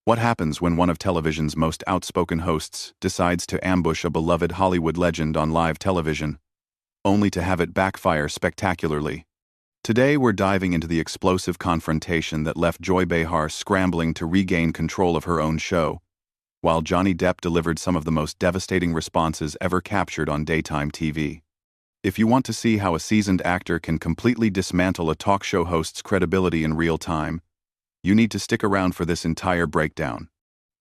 What happens when one of television's most outspoken hosts decides to ambush a beloved Hollywood legend on live television, only to have it backfire spectacularly? Today we're diving into the explosive confrontation that left Joy Behar scrambling to regain control of her own show, while Johnny Depp delivered some of the most devastating responses ever captured on daytime TV. If you want to see how a seasoned actor can completely dismantle a talk show host's credibility in real time, you need to stick around for this entire breakdown.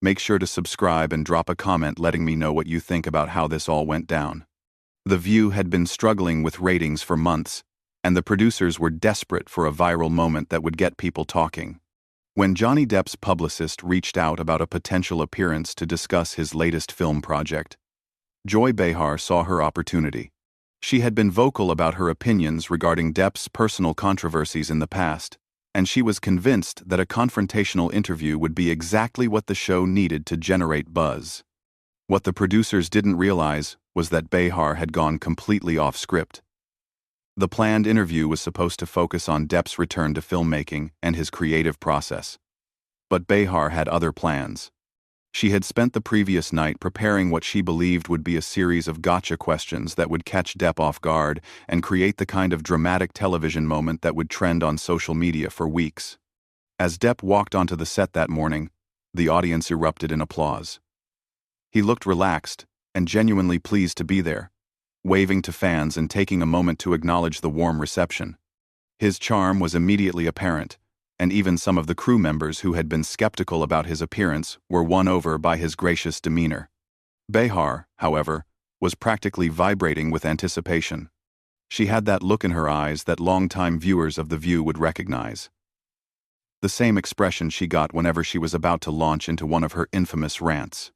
Make sure to subscribe and drop a comment letting me know what you think about how this all went down. The View had been struggling with ratings for months, and the producers were desperate for a viral moment that would get people talking. When Johnny Depp's publicist reached out about a potential appearance to discuss his latest film project, Joy Behar saw her opportunity. She had been vocal about her opinions regarding Depp's personal controversies in the past, and she was convinced that a confrontational interview would be exactly what the show needed to generate buzz. What the producers didn't realize was that Behar had gone completely off script. The planned interview was supposed to focus on Depp's return to filmmaking and his creative process. But Behar had other plans. She had spent the previous night preparing what she believed would be a series of gotcha questions that would catch Depp off guard and create the kind of dramatic television moment that would trend on social media for weeks. As Depp walked onto the set that morning, the audience erupted in applause. He looked relaxed and genuinely pleased to be there, waving to fans and taking a moment to acknowledge the warm reception. His charm was immediately apparent, and even some of the crew members who had been skeptical about his appearance were won over by his gracious demeanor. Behar, however, was practically vibrating with anticipation. She had that look in her eyes that longtime viewers of The View would recognize. The same expression she got whenever she was about to launch into one of her infamous rants.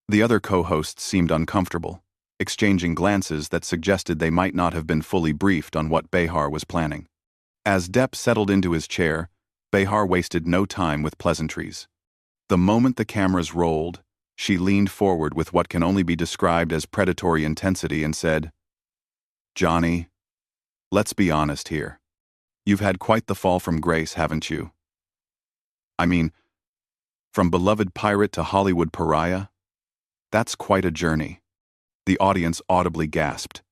The other co-hosts seemed uncomfortable, exchanging glances that suggested they might not have been fully briefed on what Behar was planning. As Depp settled into his chair, Behar wasted no time with pleasantries. The moment the cameras rolled, she leaned forward with what can only be described as predatory intensity and said, "Johnny, let's be honest here. You've had quite the fall from grace, haven't you? I mean, from beloved pirate to Hollywood pariah? That's quite a journey." The audience audibly gasped.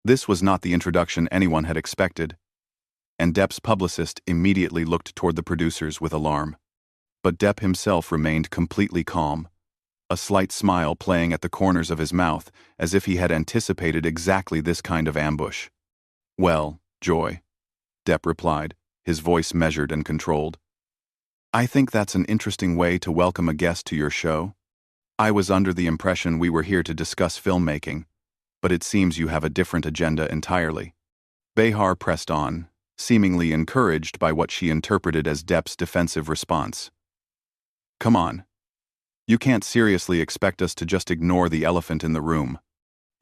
This was not the introduction anyone had expected, and Depp's publicist immediately looked toward the producers with alarm. But Depp himself remained completely calm, a slight smile playing at the corners of his mouth as if he had anticipated exactly this kind of ambush. "Well, Joy," Depp replied, his voice measured and controlled. "I think that's an interesting way to welcome a guest to your show. I was under the impression we were here to discuss filmmaking, but it seems you have a different agenda entirely." Behar pressed on, seemingly encouraged by what she interpreted as Depp's defensive response. "Come on. You can't seriously expect us to just ignore the elephant in the room.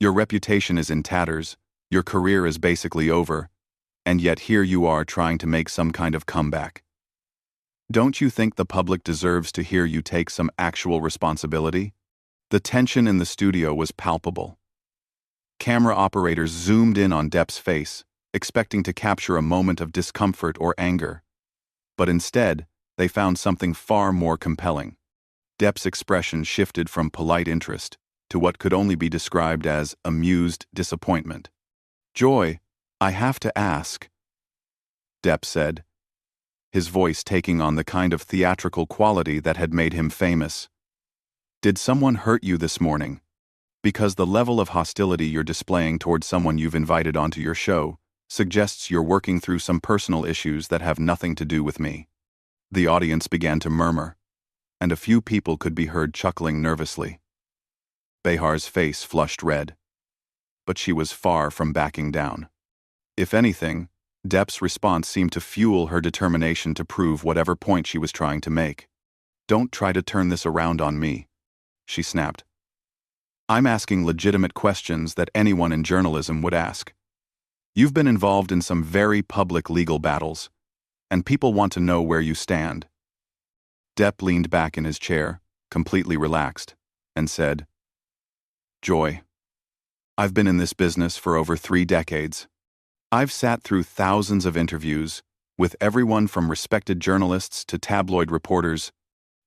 Your reputation is in tatters, your career is basically over, and yet here you are trying to make some kind of comeback. Don't you think the public deserves to hear you take some actual responsibility?" The tension in the studio was palpable. Camera operators zoomed in on Depp's face, expecting to capture a moment of discomfort or anger. But instead, they found something far more compelling. Depp's expression shifted from polite interest to what could only be described as amused disappointment. "Joy, I have to ask," Depp said, his voice taking on the kind of theatrical quality that had made him famous. "Did someone hurt you this morning? Because the level of hostility you're displaying towards someone you've invited onto your show suggests you're working through some personal issues that have nothing to do with me." The audience began to murmur, and a few people could be heard chuckling nervously. Behar's face flushed red, but she was far from backing down. If anything, Depp's response seemed to fuel her determination to prove whatever point she was trying to make. "Don't try to turn this around on me," she snapped. "I'm asking legitimate questions that anyone in journalism would ask. You've been involved in some very public legal battles, and people want to know where you stand." Depp leaned back in his chair, completely relaxed, and said, "Joy, I've been in this business for over 3 decades. I've sat through thousands of interviews with everyone from respected journalists to tabloid reporters,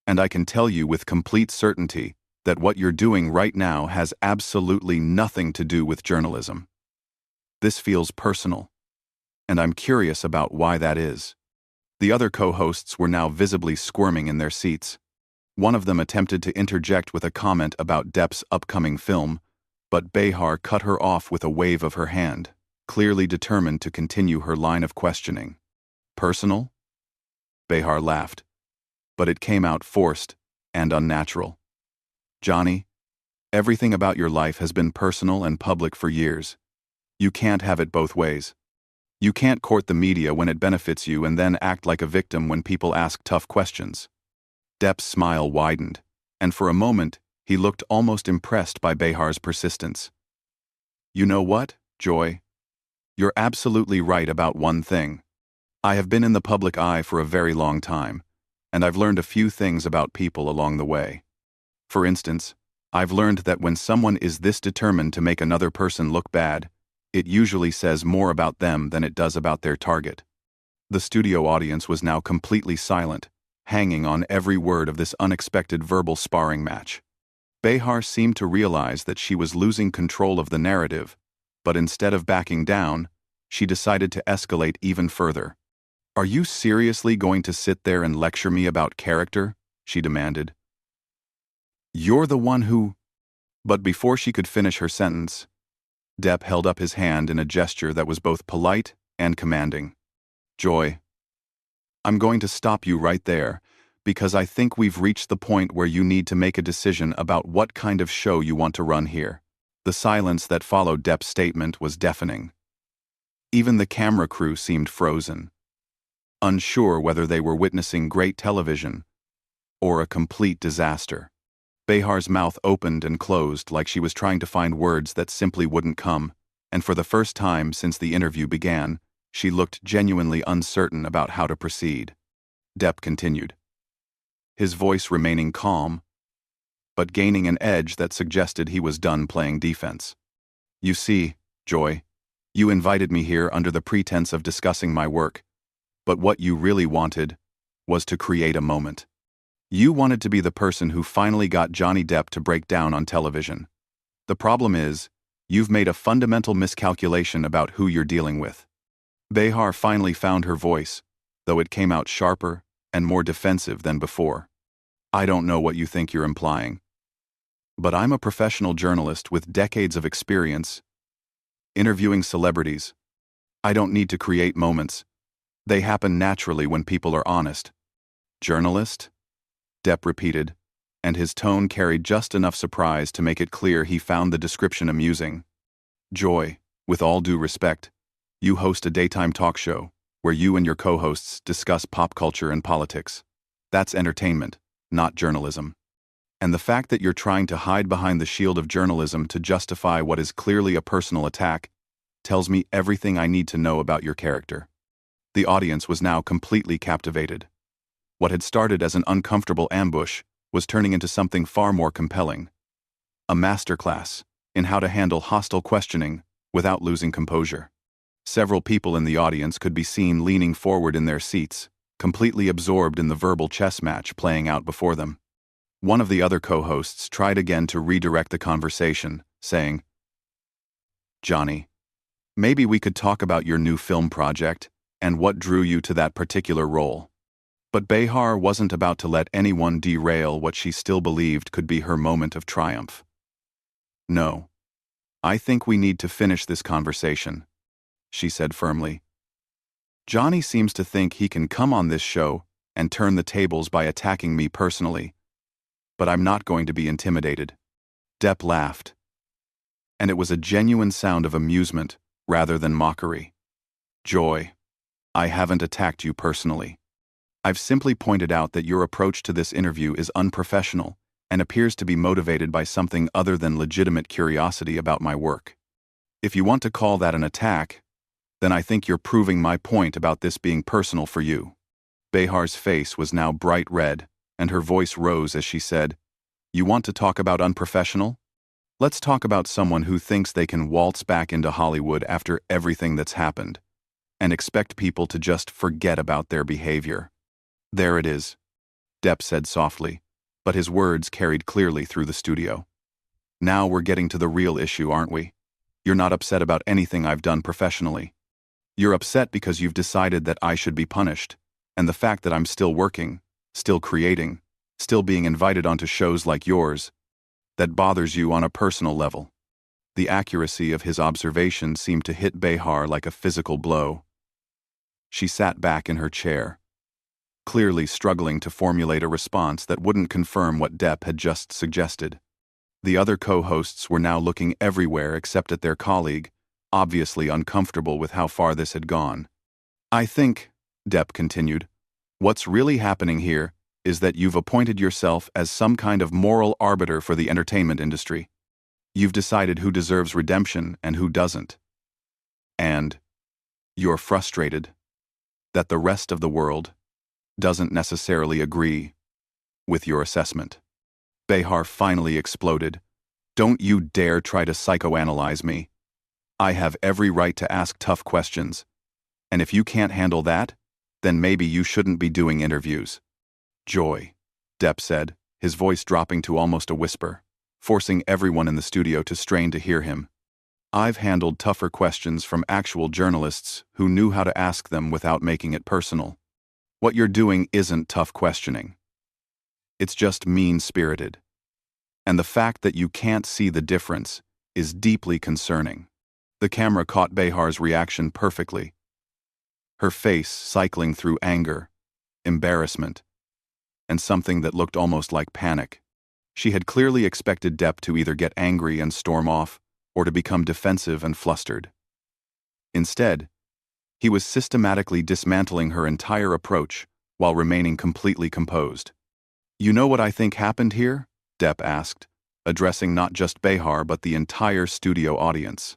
And I can tell you with complete certainty that what you're doing right now has absolutely nothing to do with journalism. This feels personal, and I'm curious about why that is." The other co-hosts were now visibly squirming in their seats. One of them attempted to interject with a comment about Depp's upcoming film, but Behar cut her off with a wave of her hand, clearly determined to continue her line of questioning. "Personal?" Behar laughed, but it came out forced and unnatural. "Johnny, everything about your life has been personal and public for years. You can't have it both ways. You can't court the media when it benefits you and then act like a victim when people ask tough questions." Depp's smile widened, and for a moment, he looked almost impressed by Behar's persistence. "You know what, Joy? You're absolutely right about one thing. I have been in the public eye for a very long time, and I've learned a few things about people along the way. For instance, I've learned that when someone is this determined to make another person look bad, it usually says more about them than it does about their target." The studio audience was now completely silent, hanging on every word of this unexpected verbal sparring match. Behar seemed to realize that she was losing control of the narrative, but instead of backing down, she decided to escalate even further. "Are you seriously going to sit there and lecture me about character?" she demanded. "You're the one who—" But before she could finish her sentence, Depp held up his hand in a gesture that was both polite and commanding. "Joy, I'm going to stop you right there, because I think we've reached the point where you need to make a decision about what kind of show you want to run here." The silence that followed Depp's statement was deafening. Even the camera crew seemed frozen, unsure whether they were witnessing great television or a complete disaster. Behar's mouth opened and closed like she was trying to find words that simply wouldn't come, and for the first time since the interview began, she looked genuinely uncertain about how to proceed. Depp continued, his voice remaining calm, but gaining an edge that suggested he was done playing defense. "You see, Joy, you invited me here under the pretense of discussing my work, but what you really wanted was to create a moment. You wanted to be the person who finally got Johnny Depp to break down on television. The problem is, you've made a fundamental miscalculation about who you're dealing with." Behar finally found her voice, though it came out sharper and more defensive than before. "I don't know what you think you're implying, but I'm a professional journalist with decades of experience interviewing celebrities. I don't need to create moments. They happen naturally when people are honest." "Journalist?" Depp repeated, and his tone carried just enough surprise to make it clear he found the description amusing. "Joy, with all due respect, you host a daytime talk show where you and your co-hosts discuss pop culture and politics. That's entertainment, not journalism. And the fact that you're trying to hide behind the shield of journalism to justify what is clearly a personal attack tells me everything I need to know about your character." The audience was now completely captivated. What had started as an uncomfortable ambush was turning into something far more compelling. A masterclass in how to handle hostile questioning without losing composure. Several people in the audience could be seen leaning forward in their seats, completely absorbed in the verbal chess match playing out before them. One of the other co-hosts tried again to redirect the conversation, saying, "Johnny, maybe we could talk about your new film project and what drew you to that particular role." But Behar wasn't about to let anyone derail what she still believed could be her moment of triumph. "No, I think we need to finish this conversation," she said firmly. "Johnny seems to think he can come on this show and turn the tables by attacking me personally, but I'm not going to be intimidated." Depp laughed, and it was a genuine sound of amusement rather than mockery. "Joy, I haven't attacked you personally. I've simply pointed out that your approach to this interview is unprofessional and appears to be motivated by something other than legitimate curiosity about my work. If you want to call that an attack, then I think you're proving my point about this being personal for you." Behar's face was now bright red, and her voice rose as she said, "You want to talk about unprofessional? Let's talk about someone who thinks they can waltz back into Hollywood after everything that's happened and expect people to just forget about their behavior. There it is. Depp said softly, but his words carried clearly through the studio. Now we're getting to the real issue, aren't we? You're not upset about anything I've done professionally. You're upset because you've decided that I should be punished, and the fact that I'm still working, still creating, still being invited onto shows like yours, that bothers you on a personal level. The accuracy of his observation seemed to hit Behar like a physical blow. She sat back in her chair, clearly struggling to formulate a response that wouldn't confirm what Depp had just suggested. The other co-hosts were now looking everywhere except at their colleague, obviously uncomfortable with how far this had gone. I think, Depp continued, what's really happening here is that you've appointed yourself as some kind of moral arbiter for the entertainment industry. You've decided who deserves redemption and who doesn't. And you're frustrated that the rest of the world doesn't necessarily agree with your assessment. Behar finally exploded. Don't you dare try to psychoanalyze me. I have every right to ask tough questions. And if you can't handle that, then maybe you shouldn't be doing interviews. Joy, Depp said, his voice dropping to almost a whisper, forcing everyone in the studio to strain to hear him. I've handled tougher questions from actual journalists who knew how to ask them without making it personal. What you're doing isn't tough questioning. It's just mean-spirited. And the fact that you can't see the difference is deeply concerning. The camera caught Behar's reaction perfectly. Her face cycling through anger, embarrassment, and something that looked almost like panic. She had clearly expected Depp to either get angry and storm off, or to become defensive and flustered. Instead, he was systematically dismantling her entire approach while remaining completely composed. You know what I think happened here? Depp asked, addressing not just Behar but the entire studio audience.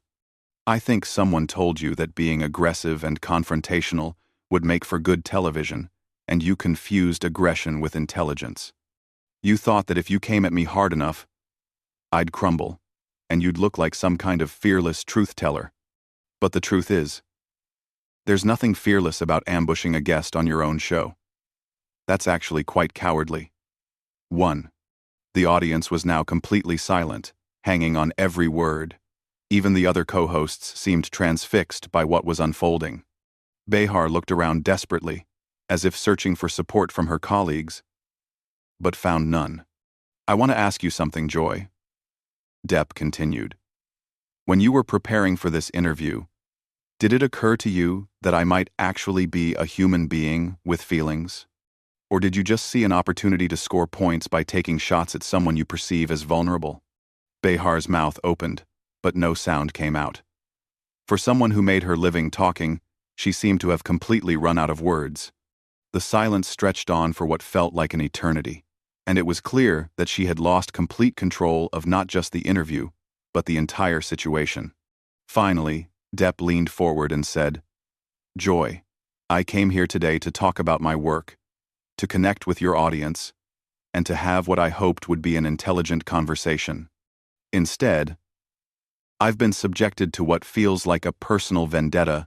I think someone told you that being aggressive and confrontational would make for good television, and you confused aggression with intelligence. You thought that if you came at me hard enough, I'd crumble, and you'd look like some kind of fearless truth-teller. But the truth is, there's nothing fearless about ambushing a guest on your own show. That's actually quite cowardly. 1. The audience was now completely silent, hanging on every word. Even the other co-hosts seemed transfixed by what was unfolding. Behar looked around desperately, as if searching for support from her colleagues, but found none. I want to ask you something, Joy, Depp continued. When you were preparing for this interview, did it occur to you that I might actually be a human being with feelings? Or did you just see an opportunity to score points by taking shots at someone you perceive as vulnerable? Behar's mouth opened, but no sound came out. For someone who made her living talking, she seemed to have completely run out of words. The silence stretched on for what felt like an eternity, and it was clear that she had lost complete control of not just the interview, but the entire situation. Finally, Depp leaned forward and said, Joy, I came here today to talk about my work, to connect with your audience, and to have what I hoped would be an intelligent conversation. Instead, I've been subjected to what feels like a personal vendetta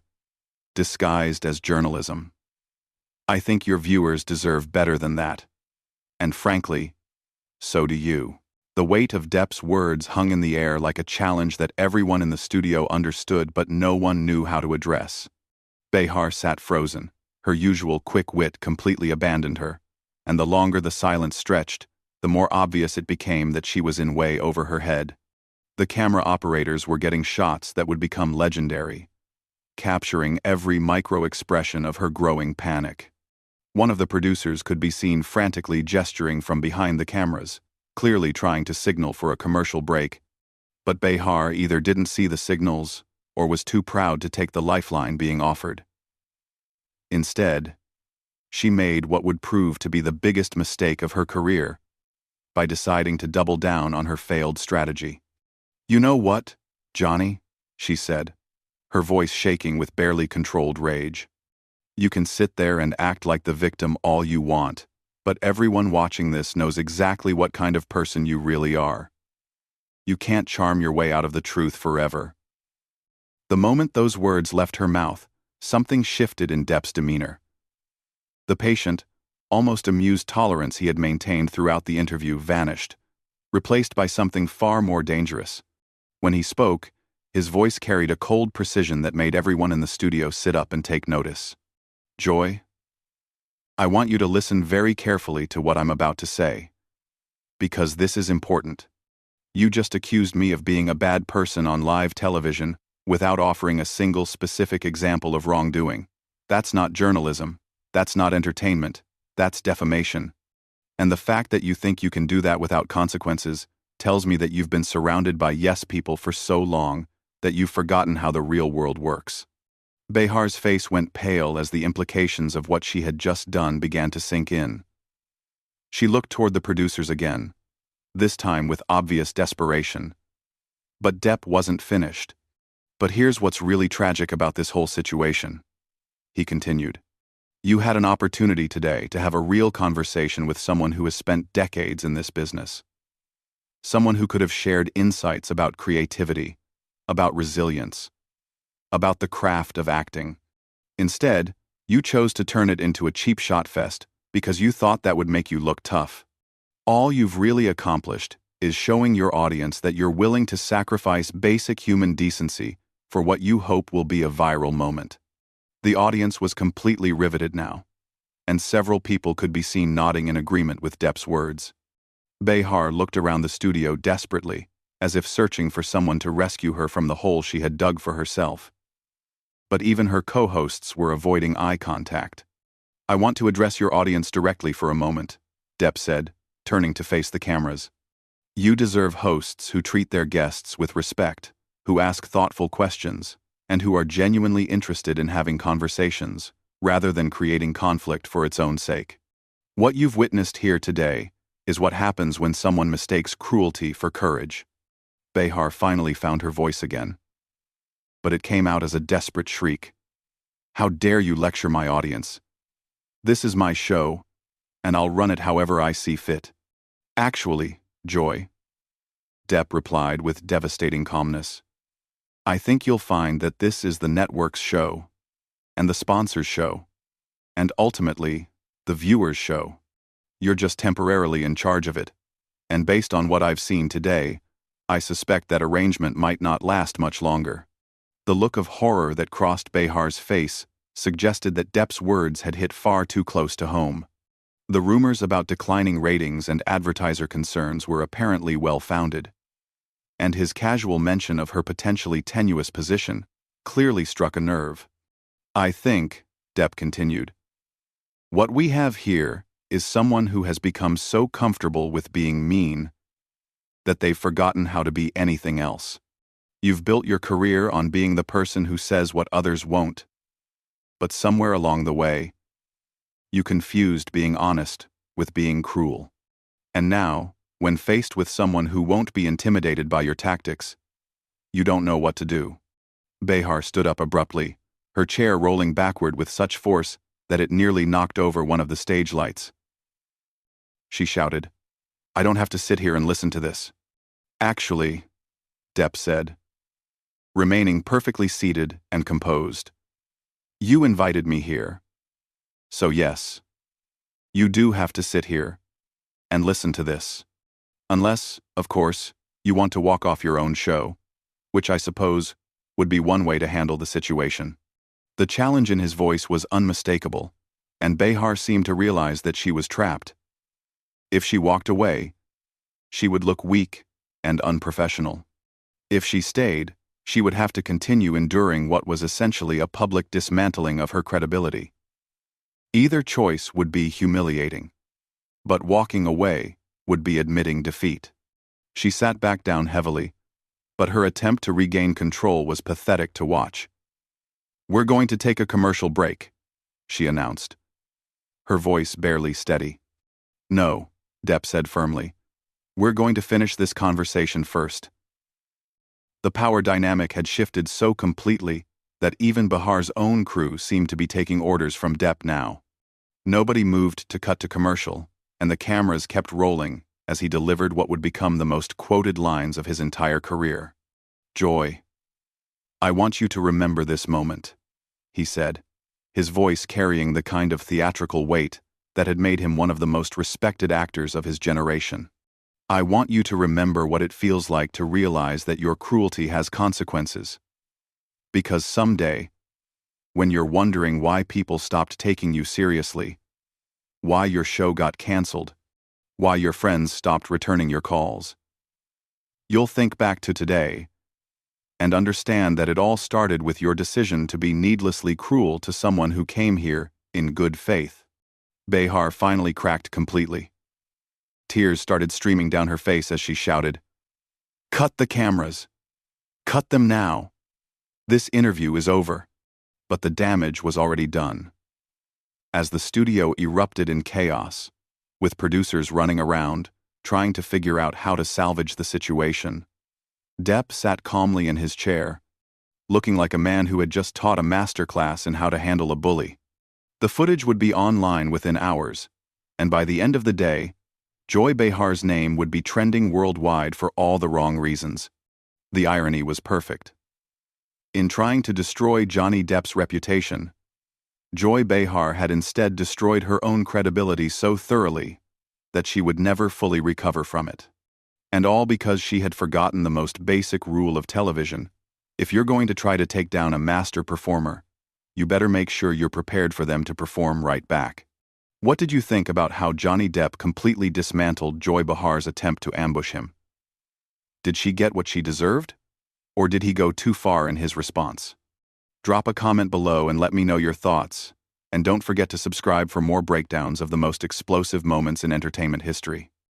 disguised as journalism. I think your viewers deserve better than that. And frankly, so do you. The weight of Depp's words hung in the air like a challenge that everyone in the studio understood but no one knew how to address. Behar sat frozen. Her usual quick wit completely abandoned her, and the longer the silence stretched, the more obvious it became that she was in way over her head. The camera operators were getting shots that would become legendary, capturing every micro-expression of her growing panic. One of the producers could be seen frantically gesturing from behind the cameras, clearly trying to signal for a commercial break. But Behar either didn't see the signals or was too proud to take the lifeline being offered. Instead, she made what would prove to be the biggest mistake of her career by deciding to double down on her failed strategy. You know what, Johnny, she said, her voice shaking with barely controlled rage. You can sit there and act like the victim all you want, but everyone watching this knows exactly what kind of person you really are. You can't charm your way out of the truth forever. The moment those words left her mouth, something shifted in Depp's demeanor. The patient, almost amused tolerance he had maintained throughout the interview vanished, replaced by something far more dangerous. When he spoke, his voice carried a cold precision that made everyone in the studio sit up and take notice. "Joy, I want you to listen very carefully to what I'm about to say. Because this is important. You just accused me of being a bad person on live television without offering a single specific example of wrongdoing. That's not journalism. That's not entertainment. That's defamation. And the fact that you think you can do that without consequences tells me that you've been surrounded by yes people for so long that you've forgotten how the real world works." Behar's face went pale as the implications of what she had just done began to sink in. She looked toward the producers again, this time with obvious desperation. But Depp wasn't finished. "But here's what's really tragic about this whole situation," he continued. "You had an opportunity today to have a real conversation with someone who has spent decades in this business. Someone who could have shared insights about creativity, about resilience, about the craft of acting. Instead, you chose to turn it into a cheap shot fest because you thought that would make you look tough. All you've really accomplished is showing your audience that you're willing to sacrifice basic human decency for what you hope will be a viral moment." The audience was completely riveted now, and several people could be seen nodding in agreement with Depp's words. Behar looked around the studio desperately, as if searching for someone to rescue her from the hole she had dug for herself. But even her co-hosts were avoiding eye contact. "I want to address your audience directly for a moment," Depp said, turning to face the cameras. "You deserve hosts who treat their guests with respect, who ask thoughtful questions, and who are genuinely interested in having conversations, rather than creating conflict for its own sake. What you've witnessed here today is what happens when someone mistakes cruelty for courage." Behar finally found her voice again. But it came out as a desperate shriek. "How dare you lecture my audience? This is my show, and I'll run it however I see fit." "Actually, Joy," Depp replied with devastating calmness, "I think you'll find that this is the network's show, and the sponsor's show, and ultimately, the viewer's show. You're just temporarily in charge of it, and based on what I've seen today, I suspect that arrangement might not last much longer." The look of horror that crossed Behar's face suggested that Depp's words had hit far too close to home. The rumors about declining ratings and advertiser concerns were apparently well-founded, and his casual mention of her potentially tenuous position clearly struck a nerve. "I think," Depp continued, "what we have here is someone who has become so comfortable with being mean that they've forgotten how to be anything else. You've built your career on being the person who says what others won't. But somewhere along the way, you confused being honest with being cruel. And now, when faced with someone who won't be intimidated by your tactics, you don't know what to do." Behar stood up abruptly, her chair rolling backward with such force that it nearly knocked over one of the stage lights. She shouted, "I don't have to sit here and listen to this." "Actually," Depp said, remaining perfectly seated and composed, "you invited me here. So yes, you do have to sit here and listen to this. Unless, of course, you want to walk off your own show, which I suppose would be one way to handle the situation." The challenge in his voice was unmistakable, and Behar seemed to realize that she was trapped. If she walked away, she would look weak and unprofessional. If she stayed, she would have to continue enduring what was essentially a public dismantling of her credibility. Either choice would be humiliating, but walking away would be admitting defeat. She sat back down heavily, but her attempt to regain control was pathetic to watch. "We're going to take a commercial break," she announced, her voice barely steady. "No," Depp said firmly. "We're going to finish this conversation first." The power dynamic had shifted so completely that even Behar's own crew seemed to be taking orders from Depp now. Nobody moved to cut to commercial, and the cameras kept rolling as he delivered what would become the most quoted lines of his entire career. "Joy, I want you to remember this moment," he said, his voice carrying the kind of theatrical weight that had made him one of the most respected actors of his generation. I want you to remember what it feels like to realize that your cruelty has consequences. Because someday, when you're wondering why people stopped taking you seriously, why your show got canceled, why your friends stopped returning your calls, you'll think back to today and understand that it all started with your decision to be needlessly cruel to someone who came here in good faith. Behar finally cracked completely. Tears started streaming down her face as she shouted, "Cut the cameras! Cut them now! This interview is over." But the damage was already done. As the studio erupted in chaos, with producers running around, trying to figure out how to salvage the situation, Depp sat calmly in his chair, looking like a man who had just taught a masterclass in how to handle a bully. The footage would be online within hours, and by the end of the day, Joy Behar's name would be trending worldwide for all the wrong reasons. The irony was perfect. In trying to destroy Johnny Depp's reputation, Joy Behar had instead destroyed her own credibility so thoroughly that she would never fully recover from it. And all because she had forgotten the most basic rule of television: if you're going to try to take down a master performer, you better make sure you're prepared for them to perform right back. What did you think about how Johnny Depp completely dismantled Joy Behar's attempt to ambush him? Did she get what she deserved? Or did he go too far in his response? Drop a comment below and let me know your thoughts. And don't forget to subscribe for more breakdowns of the most explosive moments in entertainment history.